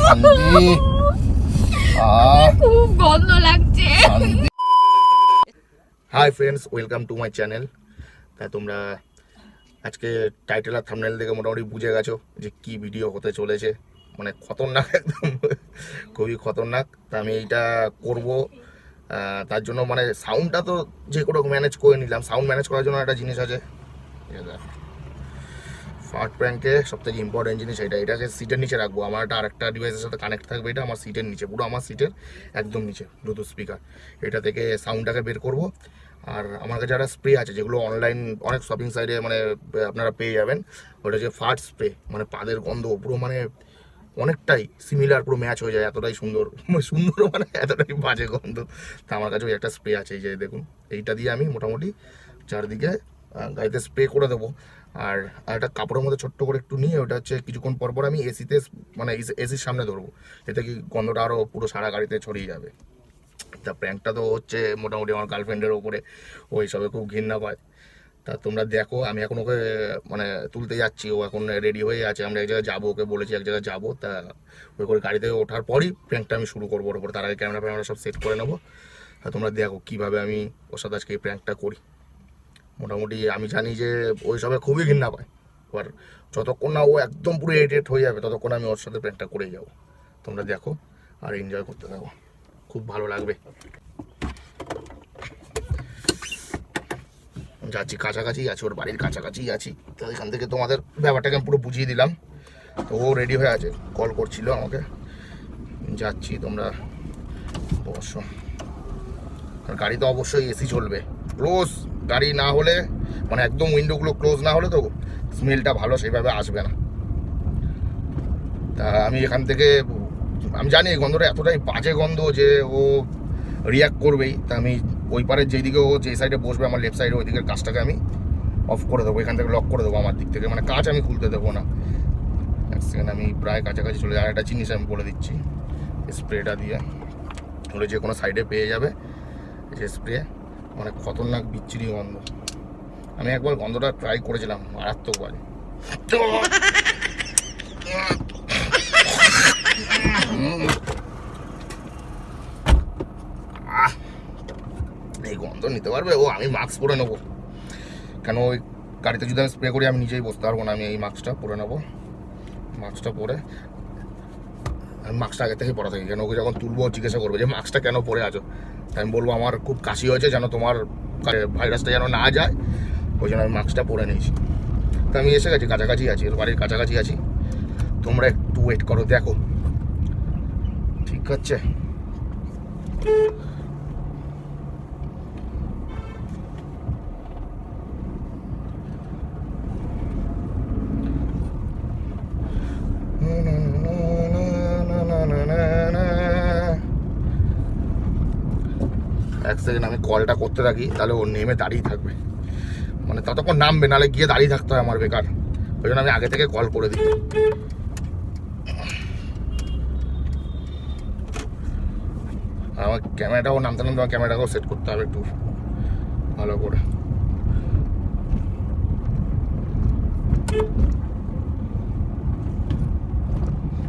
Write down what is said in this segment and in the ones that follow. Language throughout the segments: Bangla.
শান্তি। খুব গন্ধ লাগছে। Hi friends, welcome to my channel. তা তোমরা আজকে টাইটেল আর থাম্বনেল দেখে মোটামুটি বুঝে গেছো যে কি ভিডিও হতে চলেছে। মানে খতরনাক, একদম খুবই খতরনাক। তা আমি এইটা করব, তার জন্য মানে সাউন্ডটা তো যে কোনো ম্যানেজ করে নিলাম। সাউন্ড ম্যানেজ করার জন্য একটা জিনিস আছে, ফার্ট প্র্যাঙ্কে সব থেকে ইম্পর্টেন্ট জিনিস এটাকে সিটের নিচে রাখবো। আমার একটা আরেকটা ডিভাইসের সাথে কানেক্ট থাকবে, এটা আমার সিটের নিচে, পুরো আমার সিটের একদম নিচে ব্লুটুথ স্পিকার। এটা থেকে সাউন্ডটাকে বের করব। আর আমার কাছে একটা স্প্রে আছে, যেগুলো অনলাইন অনেক শপিং সাইটে মানে আপনারা পেয়ে যাবেন। ওটা হচ্ছে ফার্ট স্প্রে, মানে পাদের গন্ধ পুরো মানে অনেকটাই সিমিলার, পুরো ম্যাচ হয়ে যায়, এতটাই সুন্দর। সুন্দর মানে এতটাই বাজে গন্ধ। তা আমার কাছে ওই একটা স্প্রে আছে, এই যে দেখুন, এইটা দিয়ে আমি মোটামুটি চারদিকে গাড়িতে স্প্রে করে দেবো। আর একটা কাপড়ের মধ্যে ছোট্ট করে একটু নিয়ে ওটা হচ্ছে কিছুক্ষণ পর পর আমি এসিতে, মানে এসির সামনে ধরবো, এতে কি গন্ধটা আরও পুরো সারা গাড়িতে ছড়িয়ে যাবে। তা প্র্যাঙ্কটা তো হচ্ছে মোটামুটি আমার গার্লফ্রেন্ডের ওপরে, ওই সবে খুব ঘৃণা পায়। তা তোমরা দেখো, আমি এখন ওকে মানে তুলতে যাচ্ছি, ও এখন রেডি হয়ে আছে, আমরা এক জায়গায় যাবো, ওকে বলেছি এক জায়গায় যাবো। তা ওই করে গাড়িতে ওঠার পরই প্র্যাঙ্কটা আমি শুরু করবো ওর উপর। তার আগে ক্যামেরা সব সেট করে নেবো। তা তোমরা দেখো কীভাবে আমি ওর সাথে আজকে এই প্র্যাঙ্কটা করি। মোটামুটি আমি জানি যে ওই সবে খুবই ঘৃণা পায়, এবার যতক্ষণ না ও একদম পুরো ইরিটেট হয়ে যাবে ততক্ষণ আমি ওর সাথে প্র্যাঙ্কটা করেই যাবো। তোমরা দেখো আর এনজয় করতে থাকো, খুব ভালো লাগবে। যাচ্ছি, কাছাকাছি আছি, ওর বাড়ির কাছাকাছি আছি। তো এখান থেকে তোমাদের ব্যাপারটাকে আমি পুরো বুঝিয়ে দিলাম। তো ও রেডি হয়ে আছে, কল করছিল আমাকে। যাচ্ছি, তোমরা অবশ্য গাড়ি তো অবশ্যই এসি চলবে, ক্লোজ গাড়ি না হলে, মানে একদম উইন্ডোগুলো ক্লোজ না হলে তো স্মেলটা ভালো সেইভাবে আসবে না। তা আমি এখান থেকে, আমি জানি এই গন্ধটা এতটাই বাজে গন্ধ যে ও রিয়াক্ট করবেই। তা আমি ওই পারের যেদিকে ও যে সাইডে বসবে, আমার লেফট সাইডে, ওই দিকের কাজটাকে আমি অফ করে দেবো, এখান থেকে লক করে দেবো আমার দিক থেকে, মানে কাজ আমি খুলতে দেবো না। এক সেকেন্ড, আমি প্রায় কাছাকাছি চলে যাই। আর একটা জিনিস আমি বলে দিচ্ছি, স্প্রেটা দিয়ে ওটা যে কোনো সাইডে পেয়ে যাবে, যে স্প্রে, মানে খতরনাক বিচ্ছিরি গন্ধ। আমি একবার গন্ধটা ট্রাই করেছিলাম, মারাত্মক বাজে। এই গন্ধ নিতে পারবে ও? আমি মাস্ক পরে নেবো, কেন ওই গাড়িতে যদি আমি স্প্রে করি আমি নিজেই বসতে পারবো না। আমি এই মাস্কটা পরে নেবো, মাস্কটা পরে, আমি মাস্কটা আগে থেকে পরা থাকি, কেন ওকে যখন তুলবো জিজ্ঞাসা করবে যে মাস্কটা কেন পরে আছো। তাই আমি বলবো আমার খুব কাশি হয়েছে, যেন তোমার ভাইরাসটা যেন না যায়, ওই জন্য আমি মাস্কটা পরে নিয়েছি। তো আমি এসে গেছি, কাছাকাছি আছি, ওর বাড়ির কাছাকাছি আছি। তোমরা একটু ওয়েট করো, দেখো ঠিক আছে। এক সেকেন্ড, আমি কলটা করতে থাকি, তাহলে ও নেমে দাঁড়িয়ে থাকবে, মানে ততক্ষণ নামবে, নাহলে গিয়ে দাঁড়িয়ে থাকতে হয় আমার বেকার। ওই জন্য আমি আগে থেকে কল করে দিই। আমার ক্যামেরাটাও নামতে নামতে আমার ক্যামেরাটাকেও সেট করতে হবে একটু ভালো করে।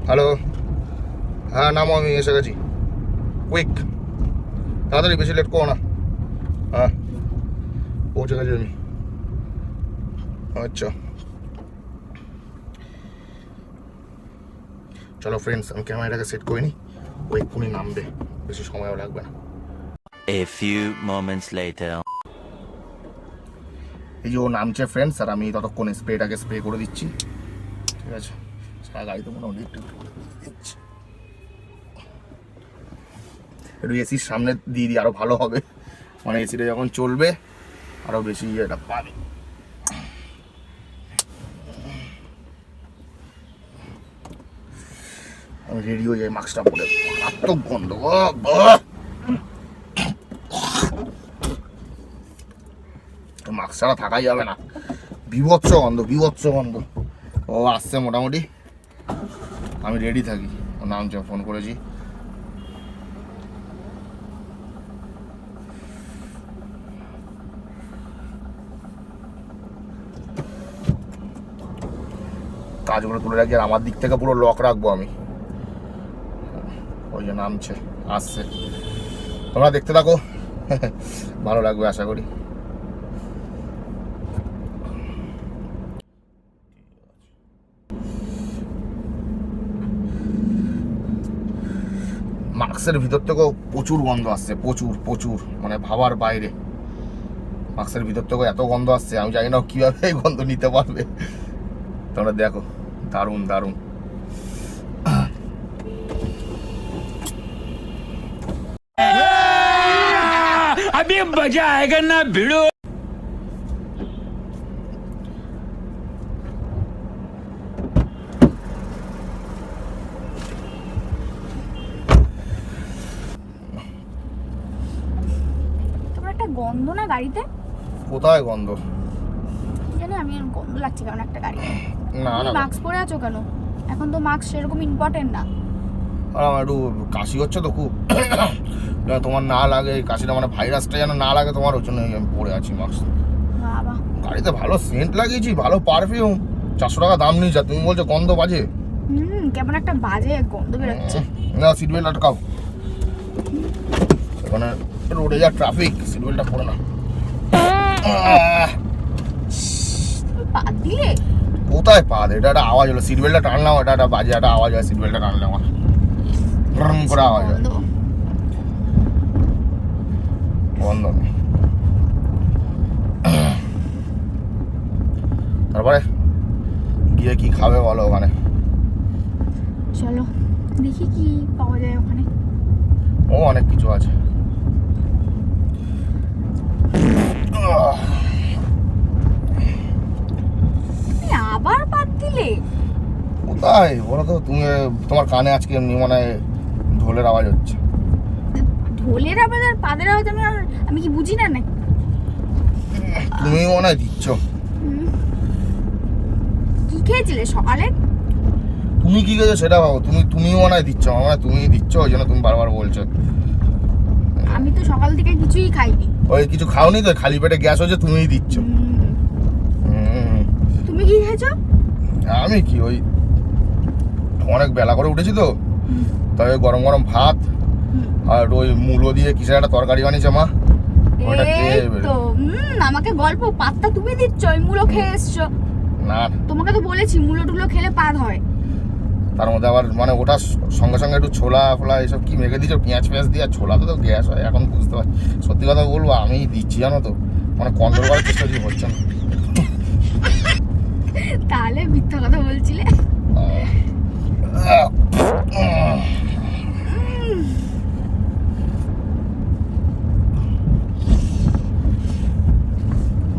হ্যালো, হ্যাঁ নামো, আমি এসে গেছি। কুইক, তাড়াতাড়ি, বেশি লেট করো না। হ্যাঁ পৌঁছে গেছি আমি। আচ্ছা চলো ফ্রেন্ডস, আমি ক্যামেরাটাকে সেট করে নিই, ও এক্ষুনি নামবে, বেশি সময়ও লাগবে না। A few moments later. এই যে ও নামছে ফ্রেন্ডস, আর আমি ততক্ষণ স্প্রেটাকে স্প্রে করে দিচ্ছি, ঠিক আছে। সারা গাড়িতে মোটামুটি একটু দিচ্ছি, একটু এসির সামনে দিয়ে দিই, আরও ভালো হবে, মানে এসিটা যখন চলবে আরও বেশি এটা পাবে। আমি রেডি হয়ে যাই, মাস্কটা পরে, মারাত্মক গন্ধ, মাস্ক ছাড়া থাকাই যাবে না, বিভৎস গন্ধ, বিভৎস গন্ধ। ও আসছে মোটামুটি, আমি রেডি থাকি, ও নামছে, ফোন করেছি। মাছগুলো তুলে রাখি, আর আমার দিক থেকে পুরো লক রাখবো আমি। ওই যে নামছে, আসছে, তোমরা দেখতে থাকো, ভালো লাগবে আশা করি। মাস্কের ভিতর থেকেও প্রচুর গন্ধ আসছে, প্রচুর প্রচুর, মানে ভাবার বাইরে। মাস্কের ভিতর থেকেও এত গন্ধ আসছে, আমি জানি না কিভাবে এই গন্ধ নিতে পারবে। তোমরা দেখো, দারুণ দারুণ। अभी मजा आएगा ना भिड़ो। তোমার একটা গন্ধ না গাড়িতে? কোথায় গন্ধ? কি জানি, আমি গন্ধ লাগছে কেমন একটা গাড়িতে। না না, মাস্ক পরে আছো কেন? এখন তো মাস্ক সেরকম ইম্পর্টেন্ট না। আর আমার একটু কাশি হচ্ছে তো খুব। যেন তোমার না লাগে কাশিটা, মানে ভাইরাসটা যেন না লাগে তোমার, ওই জন্য আমি পরে আছি মাস্ক। বাবা, গাড়িতে ভালো সেন্ট লাগিয়েছি, ভালো পারফিউম, 400 টাকা দাম নিয়ে যা, তুমি বলছো গন্ধ বাজে। কেমন একটা বাজে গন্ধ বেরোচ্ছে। না, সিট বেল্ট আটকাও, এখানে রোডে যা ট্রাফিক, সিট বেল্টটা পরে না। তুমি পা দিলে? কোথায় পা দে? এটা একটা আওয়াজ হলো, সিট বেল্টটা টানলাম, এটা একটা বাজে একটা আওয়াজ হয়, সিট বেল্টটা টানলাম আমার করে আওয়াজ হয়। গন্ধ। বন্ধ। তারপরে গিয়ে কি খাবে বলো ওখানে? চলো দেখি কি পাওয়া যায় ওখানে। ও অনেক কিছু আছে। তুমি আবার বাদ দিলে? কোথায় বলো তো? তুমি, তোমার কানে আজকে এমনি মনে হয় ঢোলের আওয়াজ হচ্ছে। ঢোলের আওয়াজ আর পাদের আওয়াজ আমি কি বুঝি না নাকি? তুমি মনে হয় দিচ্ছ। কি খেয়েছিলে সকালে? তুমি কি খেয়েছো সেটা ভাবো, তুমি মনে হয় দিচ্ছ, আমার মনে হয় তুমি দিচ্ছ, ওই জন্য তুমি বারবার বলছো। আমি তো সকাল থেকে কিছুই খাইনি। ওই কিছু খাওনি তো, খালি পেটে গ্যাস হচ্ছে, তুমিই দিচ্ছ। তুমি কি খেয়েছো? আমি কি, ওই অনেক বেলা করে উঠেছি তো, তবে গরম গরম ভাত আর ওই মূলো দিয়ে কিসের একটা তরকারি বানিয়েছে মা, ওটা খেয়ে এই তো আমাকে গল্প পাত্তা তুমি দিচ্ছ, ওই মূলো খেয়ে এসছো। না, তোমাকে তো বলেছি মূলো টুলো খেলে পাদ হয়। তার মধ্যে আবার মানে ওটা সঙ্গে সঙ্গে একটু ছোলা ফোলা এসব কি মেখে দিচ্ছ, পেঁয়াজ পেঁয়াজ দিয়ে, আর ছোলাতে তো গ্যাস হয়, এখন বুঝতে পারছি। সত্যি কথা বলবো, আমি দিচ্ছি জানো তো, মানে কন্ট্রোল করার চেষ্টা যে হচ্ছে না। তাহলে মিথ্যা কথা বলছিলে।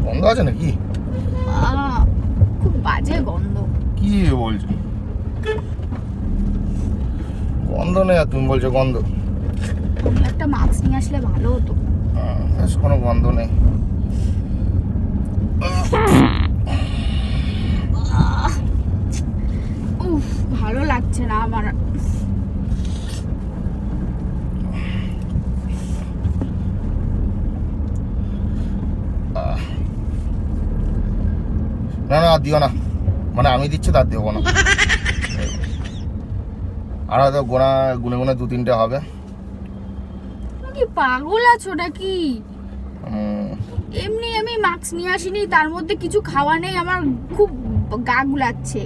গন্ধ আছে নাকি? খুব বাজে গন্ধ। কি বলছো? গন্ধ নেই, আর তুমি বলছো গন্ধ। একটা মাস্ক নিয়ে আসলে ভালো হতো। কোনো গন্ধ নেই। উফ, ভালো লাগছে না আমার। না না, আর দিও না, মানে আমি দিচ্ছি তার দেবো না। আর হয়তো গুনে গুনে 2-3টে হবে। তুমি কি পাগল আছো নাকি? এমনি আমি মাস্ক নিয়ে আসিনি, তার মধ্যে কিছু খাওয়া নেই, আমার খুব গা গুলাচ্ছে।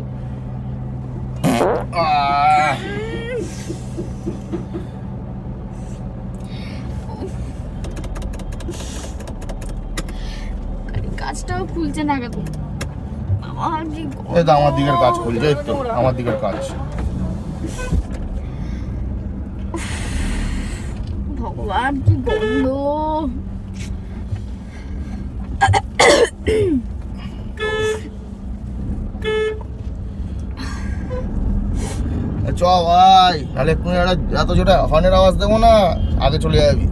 কাজটাও খুলছে না কেন? এই তো আমার দিকের কাজ খুলছে, এই তো আমার দিকের কাজ। ভগবান কি গন্ধ! চ ভাই, নাহলে তুমি এত জোরে হর্নের আওয়াজ দেবো না, আগে চলে যাবি।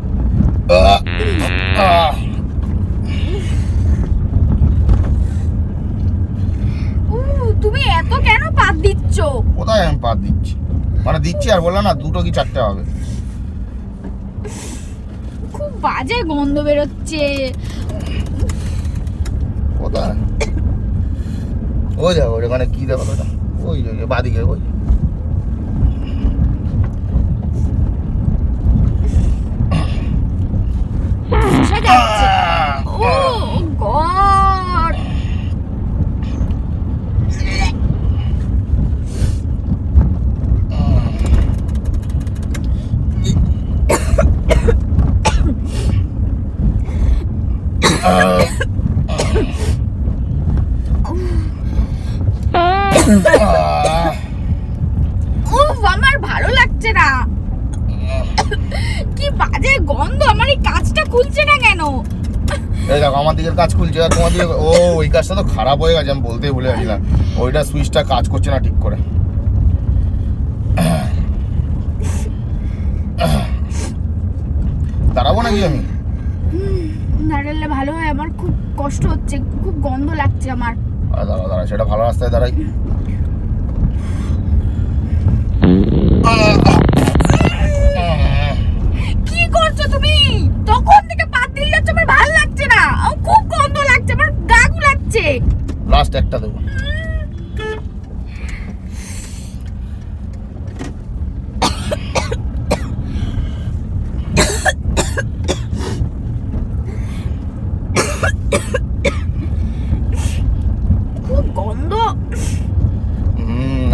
তুমি এত কেন পাত দিচ্ছ? কোথায় আমি পাত দিচ্ছি, মানে দিচ্ছি, আর বললাম না 2টো কি 4টে হবে। খুব বাজে গন্ধ বেরোচ্ছে। কোথায়? ওই দেখো ওখানে কি দেখো, ওই বাদিকে ওই বসে যাচ্ছে। ও গড, উফ আমার ভালো লাগছে না, কি বাজে গন্ধ, আমার এই কাজটা খুলছে না কেন? এই দেখো আমার দিকের কাজ খুলছে আর তোমার দিকে ও ওই কাজটা তো খারাপ হয়ে গেছে, আমি বলতেই ভুলে গেছিলাম। ওইটা সুইচটা কাজ করছে না ঠিক করে। দাঁড়াবো নাকি আমি? দাঁড়ালে ভালো হয়, আমার খুব কষ্ট হচ্ছে, খুব গন্ধ লাগছে আমার। দাঁড়া দাঁড়া, সেটা ভালো রাস্তায় দাঁড়াই। কি করছো তুমি? তখন থেকে পা দিয়ে যাচ্ছ, আমার ভালো লাগছে না, আমার খুব গন্ধ লাগছে, আমার গা গুলাচ্ছে। লাস্ট একটা দেবো। খুব গন্ধ।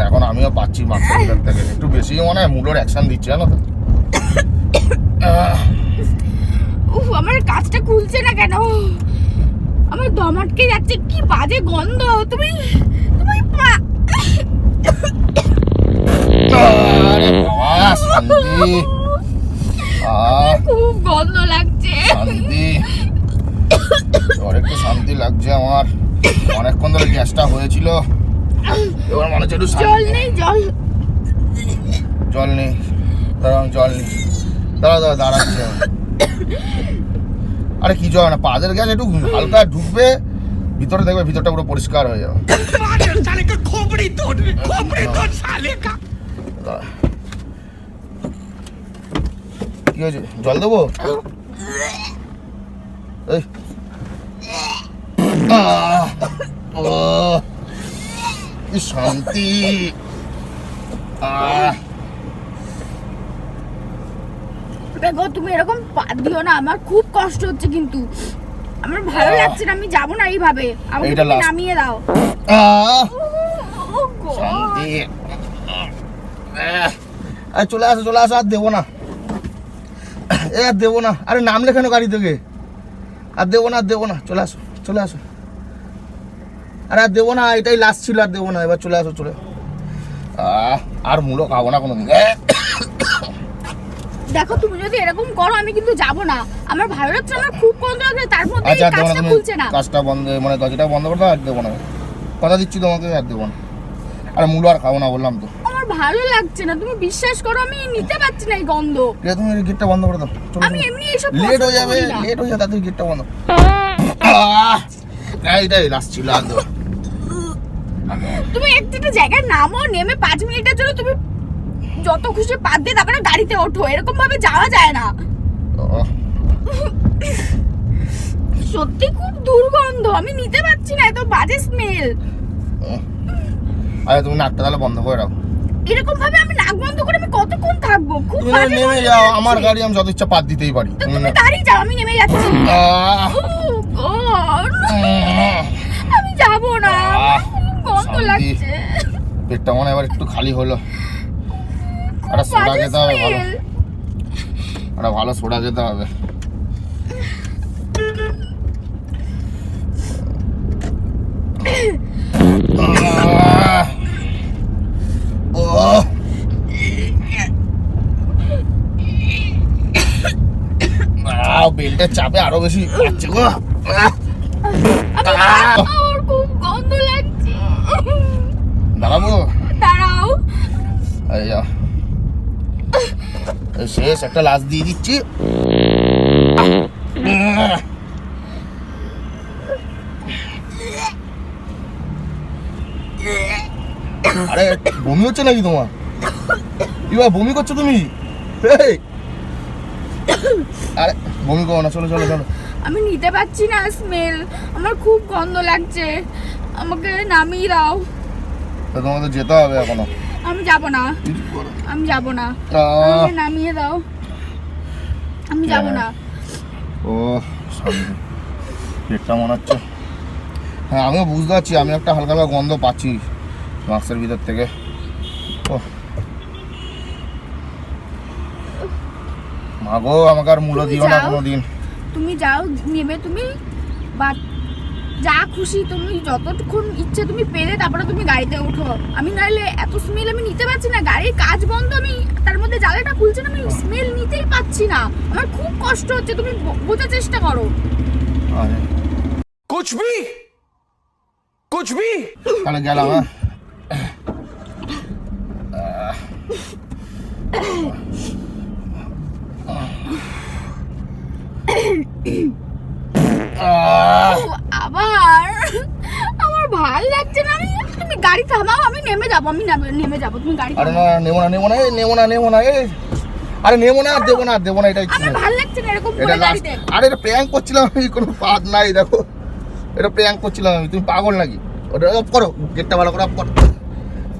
এখন আমিও পাচ্ছি মার্কেটের থেকে একটু বেশি মনে হয় মূলোর অ্যাকশন দিচ্ছে, জানো তো। উফ আমার কাজটা খুলছে না কেন? আমার দম আটকে যাচ্ছে, কি বাজে গন্ধ। তুমি তুমি আরে বাবা, শান্তি। খুব গন্ধ লাগছে। শান্তি, আর একটু শান্তি লাগছে আমার। অনেকক্ষণ ধরে গ্যাসটা হয়েছিল, এবার মনে হচ্ছে একটু জল শান্তি। নেই, জল জল নেই, দাঁড়াও জল নেই, দাঁড়া দাঁড়া দাঁড়াচ্ছে। আরে কি জল না, পাদের গ্যাস একটু হালকা ঢুকবে ভিতরে, দেখবে ভিতরটা পুরো পরিষ্কার হয়ে যাবে। साले का खोपड़ी तोड़ साले का। দাঁড়া। কি হয়েছে, জল দেবো? এই কি শান্তি। দেখো তুমি এরকম পা দিও না, আমার খুব কষ্ট হচ্ছে, কিন্তু আমার ভালো লাগছে না, আমি যাবো না এইভাবে, আমাকে এইটা তুমি last। নামিয়ে দাও। ও God! শান্তি। আরে চলে আসো চলে আসো, আর দেবো না, এ আর দেবো না। আরে নামলে কেন গাড়ি থেকে? আর দেবো না, আর দেবো না, চলে আসো চলে আসো। আরে আর দেবো না, এটাই লাস্ট ছিল, আর দেবো না, এবার চলে আসো চলে। আর মূলো খাবো না কোনোদিন। দেখো তুমি যদি এরকম করো আমি কিন্তু যাবো না, আমার ভালো লাগছে, আমার খুব গন্ধ লাগছে, তার মধ্যে এই আচ্ছা আর দেবো না, কাজটা তুমি খুলছে না। কাজটা বন্ধ, মানে দরজাটা বন্ধ করে দাও, আর দেবো না, কথা দিচ্ছি তোমাকে, আর দেবো না। আরে মূলো আর খাবো না বললাম তো। আমার ভালো লাগছে না, তুমি বিশ্বাস করো, আমি নিতে পারছি না এই গন্ধ। ঠিক আছে, তুমি গেটটা বন্ধ করে দাও, আমি এমনি এইসব লেট হয়ে পছন্দ যাবে, করি না। লেট হয়ে যাবে, তাড়াতাড়ি গেটটা বন্ধ। এইটাই লাস্ট ছিল, আর দেবো না। তুমি একটা জায়গায় নামো, নেমে 5 মিনিটের জন্য তুমি যত খুশি পাত দিয়ে তারপরে গাড়িতে ওঠো, এরকম ভাবে যাওয়া যায় না। সত্যি খুব দুর্গন্ধ, আমি নিতে পারছি না, এত বাজে স্মেল। আরে তুমি নাকটা তাহলে বন্ধ করে রাখো। এরকম ভাবে আমি নাক বন্ধ করে আমি কতক্ষণ থাকবো? খুব তুমি বাজে নেমে গন্ধ যাও, লাগছে। আমার গাড়ি, আমি যত ইচ্ছা পাত দিতেই পারি। তো তুমি দাঁড়িয়ে যাও, আমি নেমে যাচ্ছি। Oh God! আমি যাবো না, খুব গন্ধ শান্তি। লাগছে। পেটটা মনে হয় এবার একটু খালি হলো। একটা খুব সোডা বাজে খেতে হবে ভালো, smell। একটা ভালো সোডা খেতে হবে। বেল্টের চাপে আরো বেশি পাচ্ছে গো। আমার খুব গন্ধ লাগছে। দাঁড়াবো, দাঁড়াও। এই যা, এই শেষ একটা লাশ দিয়ে দিচ্ছি। আরে বমি হচ্ছে নাকি তোমার? এবার বমি করছো তুমি? এই, আরে বমি করো না, চলো চলো চলো। আমি নিতে পারছি না স্মেল, আমার খুব গন্ধ লাগছে, আমাকে নামিয়ে দাও। তো তোমাদের যেতে হবে এখনো। আমি যাব না, আমি যাব না, আমাকে নামিয়ে দাও, আমি যাব না। ও শান্তি, পেটটা মনে হচ্ছে। হ্যাঁ আমিও বুঝতে পারছি, আমি একটা হালকা হালকা গন্ধ পাচ্ছি মাস্কের ভিতর থেকে। ও মাগো, আমাকে আর মূল্য দিও না কোনোদিন। তুমি যাও, নেবে তুমি, বা যা খুশি তুমি যতক্ষণ ইচ্ছে তুমি পেরে তারপরে তুমি গাড়িতে ওঠো। আমি নাহলে এত স্মেল আমি নিতে পারছি না, গাড়ির কাজ বন্ধ, আমি তার মধ্যে জ্বালাটা খুলছে না, আমি স্মেল নিতেই পাচ্ছি না, আমার খুব কষ্ট হচ্ছে, তুমি বোঝার চেষ্টা করো। कुछ भी তাহলে গেলাম। হ্যাঁ আবার আমার ভাল লাগছে না, আমি, তুমি গাড়ি থামাও, আমি নেমে যাবো, আমি নেমে যাবো, তুমি গাড়ি আরে থামাও। না, নেবো না নেবো না, নেবো না নেবো না, আরে নেবো না, দেবো না দেবো না, এটা ইচ্ছে আমার নেই। ভাল লাগছে না এরকম এটা করে লাস্ট। গাড়িতে। আরে এটা প্র্যাঙ্ক করছিলাম আমি, কোনো পাদ নাই দেখো, এটা প্র্যাঙ্ক করছিলাম আমি, তুমি পাগল নাকি? ওটা অফ করো, গেটটা ভালো করে অফ করো।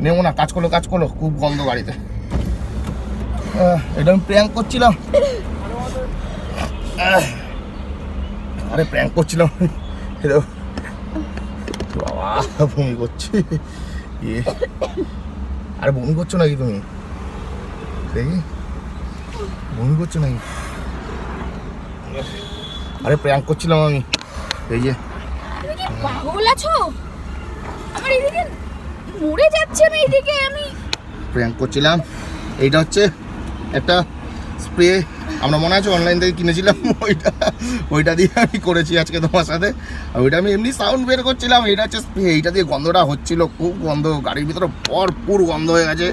নেবো না, কাজ করো কাজ করো, খুব গন্ধ গাড়িতে। এটা আমি প্র্যাঙ্ক করছিলাম, আরে প্র্যাঙ্ক করছিলাম। এটা বাবা বমি করছি। আরে বমি করছো নাকি তুমি? দেখি বমি করছো নাকি? আরে প্র্যাঙ্ক করছিলাম আমি, এই যে। তুমি কি পাগল আছো? আমার এদিকে মরে যাচ্ছে, আমি এইদিকে আমি প্র্যাঙ্ক করছিলাম। এইটা হচ্ছে একটা স্প্রে, আমরা মনে আছে অনলাইন থেকে কিনেছিলাম, ওইটা দিয়ে আমি করেছি আজকে তোমার সাথে। আর ওইটা আমি এমনি সাউন্ড বের করছিলাম, এটা হচ্ছে স্প্রে, এইটা দিয়ে গন্ধটা হচ্ছিল, খুব গন্ধ, গাড়ির ভিতরে ভরপুর গন্ধ হয়ে গেছে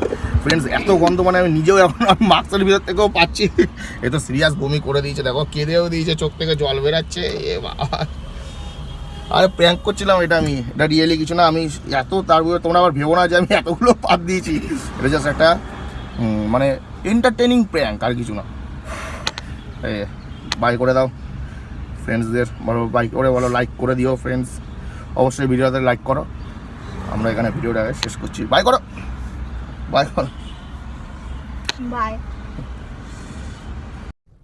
ফ্রেন্ডস, এত গন্ধ মানে আমি নিজেও এখন মাস্কের ভিতর থেকেও পাচ্ছি। এ তো সিরিয়াস বমি করে দিয়েছে, দেখো কেঁদেও দিয়েছে, চোখ থেকে জল বেরাচ্ছে, এ বাবা। আরে প্র্যাঙ্ক করছিলাম এটা, আমি এটা রিয়েলি কিছু না, আমি এত তার তোমরা আবার ভেবো না যে আমি এতগুলো পাত দিয়েছি, এটা জাস্ট একটা মানে এন্টারটেনিং প্র্যাঙ্ক, আর কিছু না। এই বাই করে দাও ফ্রেন্ডসদের, বলো বাই করে বলো, লাইক করে দিও ফ্রেন্ডস, অবশ্যই ভিডিওতে লাইক করো। আমরা এখানে ভিডিওটাকে শেষ করছি, বাই করো, বাই করো, বাই।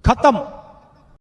खत्म।